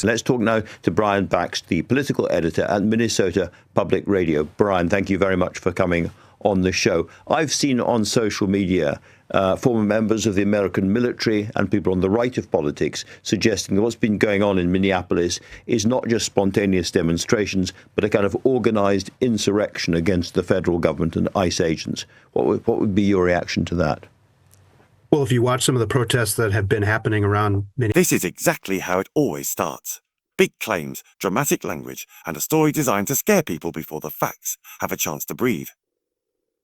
Let's talk now to Brian Bakst, the political editor at Minnesota Public Radio. Brian, thank you very much for coming on the show. I've seen on social media former members of the American military and people on the right of politics suggesting that what's been going on in Minneapolis is not just spontaneous demonstrations, but a kind of organized insurrection against the federal government and ICE agents. What would be your reaction to that? Well, if you watch some of the protests that have been happening around This is exactly how it always starts. Big claims, dramatic language, and a story designed to scare people before the facts have a chance to breathe.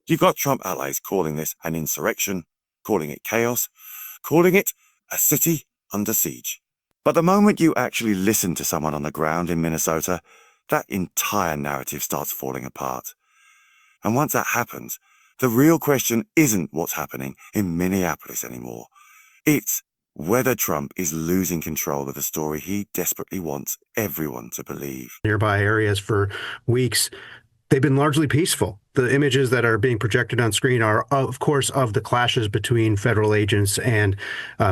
You've got Trump allies calling this an insurrection, calling it chaos, calling it a city under siege. But the moment you actually listen to someone on the ground in Minnesota, that entire narrative starts falling apart. And once that happens, the real question isn't what's happening in Minneapolis anymore. It's whether Trump is losing control of the story he desperately wants everyone to believe. Nearby areas for weeks, they've been largely peaceful. The images that are being projected on screen are, of course, of the clashes between federal agents and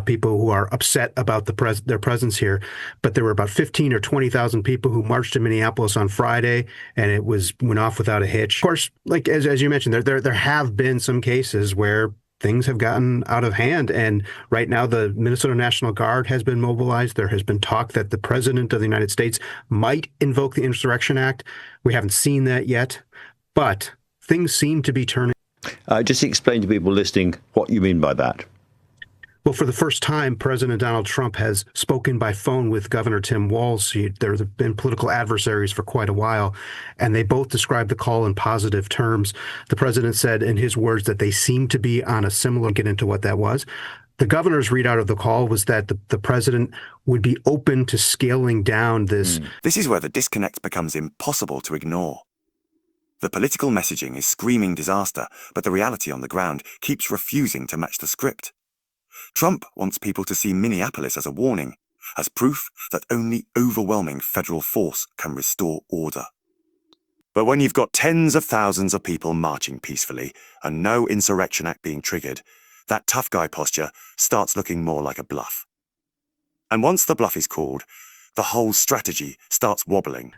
people who are upset about their presence here. But there were about 15 or 20,000 people who marched to Minneapolis on Friday, and it went off without a hitch. Of course, like as you mentioned, there have been some cases where things have gotten out of hand. And right now, the Minnesota National Guard has been mobilized. There has been talk that the president of the United States might invoke the Insurrection Act. We haven't seen that yet, but things seem to be turning. Just explain to people listening what you mean by that. Well, for the first time, President Donald Trump has spoken by phone with Governor Tim Walz. There have been political adversaries for quite a while, and they both described the call in positive terms. The president said in his words that they seem to be on a similar, get into what that was. The governor's readout of the call was that the president would be open to scaling down this. This is where the disconnect becomes impossible to ignore. The political messaging is screaming disaster, but the reality on the ground keeps refusing to match the script. Trump wants people to see Minneapolis as a warning, as proof that only overwhelming federal force can restore order. But when you've got tens of thousands of people marching peacefully and no Insurrection Act being triggered, that tough guy posture starts looking more like a bluff. And once the bluff is called, the whole strategy starts wobbling.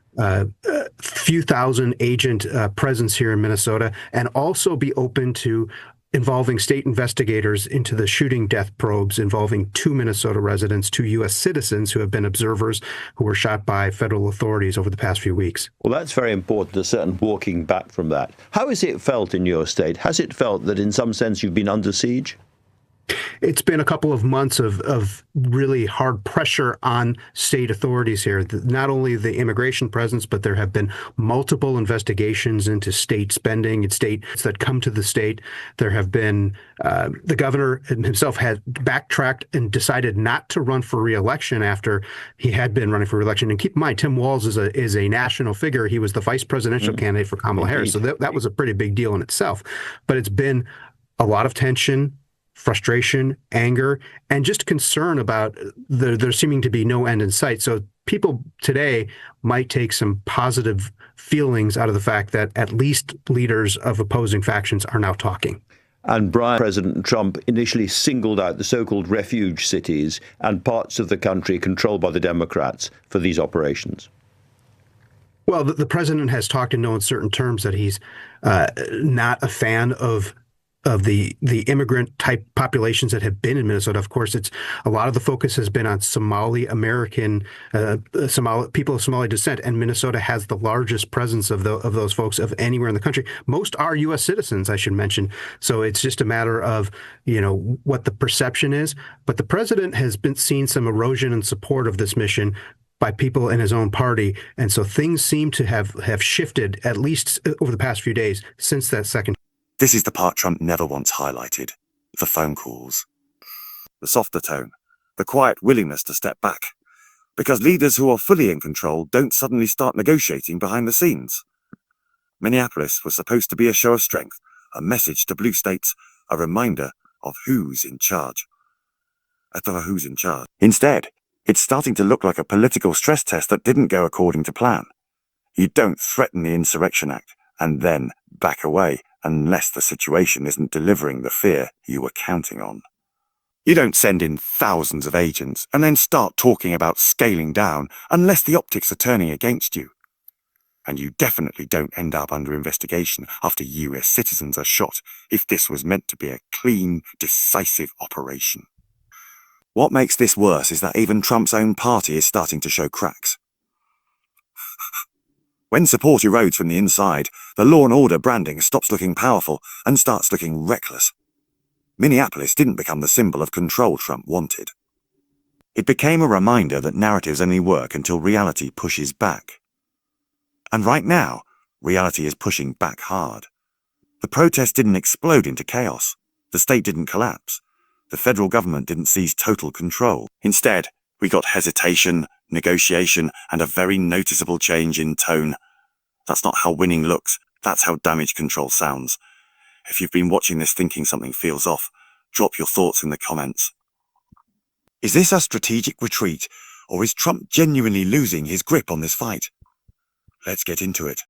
Few thousand agent presence here in Minnesota, and also be open to involving state investigators into the shooting death probes involving 2 Minnesota residents, 2 U.S. citizens who have been observers who were shot by federal authorities over the past few weeks. Well, that's very important, a certain walking back from that. How has it felt in your state? Has it felt that in some sense you've been under siege? It's been a couple of months of really hard pressure on state authorities here. Not only the immigration presence, but there have been multiple investigations into state spending and states that come to the state. There have been, the governor himself had backtracked and decided not to run for re-election after he had been running for re-election. And keep in mind, Tim Walz is a national figure. He was the vice presidential candidate for Kamala Harris. So that was a pretty big deal in itself. But it's been a lot of tension, frustration, anger, and just concern about there seeming to be no end in sight. So people today might take some positive feelings out of the fact that at least leaders of opposing factions are now talking. And President Trump initially singled out the so-called refuge cities and parts of the country controlled by the Democrats for these operations. Well, the president has talked in no uncertain terms that he's not a fan of the immigrant type populations that have been in Minnesota. Of course, a lot of the focus has been on Somali American people of Somali descent, and Minnesota has the largest presence of those folks of anywhere in the country. Most are U.S. citizens, I should mention. So it's just a matter of what the perception is. But the president has been seeing some erosion in support of this mission by people in his own party, and so things seem to have shifted at least over the past few days since that second. This is the part Trump never once highlighted, the phone calls. The softer tone, the quiet willingness to step back. Because leaders who are fully in control don't suddenly start negotiating behind the scenes. Minneapolis was supposed to be a show of strength, a message to blue states, a reminder of who's in charge. Instead, it's starting to look like a political stress test that didn't go according to plan. You don't threaten the Insurrection Act and then back away unless the situation isn't delivering the fear you were counting on. You don't send in thousands of agents and then start talking about scaling down unless the optics are turning against you. And you definitely don't end up under investigation after US citizens are shot if this was meant to be a clean, decisive operation. What makes this worse is that even Trump's own party is starting to show cracks. When support erodes from the inside, the law and order branding stops looking powerful and starts looking reckless. Minneapolis didn't become the symbol of control Trump wanted. It became a reminder that narratives only work until reality pushes back. And right now, reality is pushing back hard. The protests didn't explode into chaos. The state didn't collapse. The federal government didn't seize total control. Instead, we got hesitation, negotiation, and a very noticeable change in tone. That's not how winning looks. That's how damage control sounds. If you've been watching this thinking something feels off, drop your thoughts in the comments. Is this a strategic retreat, or is Trump genuinely losing his grip on this fight? Let's get into it.